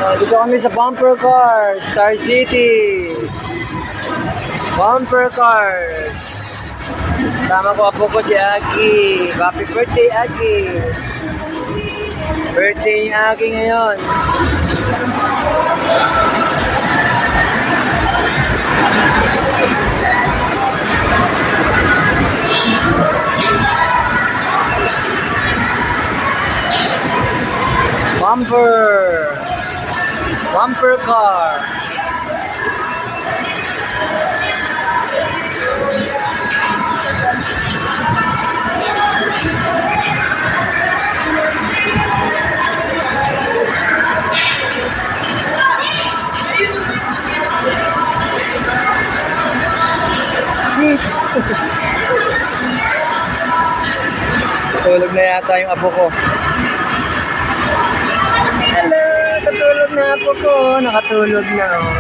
Dito kami sa Bumper Cars, Star City. Bumper Cars. Sama ko apo ko si Aki. Happy birthday, Aki. Birthday ni Aki ngayon. Bumper car. Tulog na yata yung apo ko. Hello! Natulog na apo ko. Nakatulog na.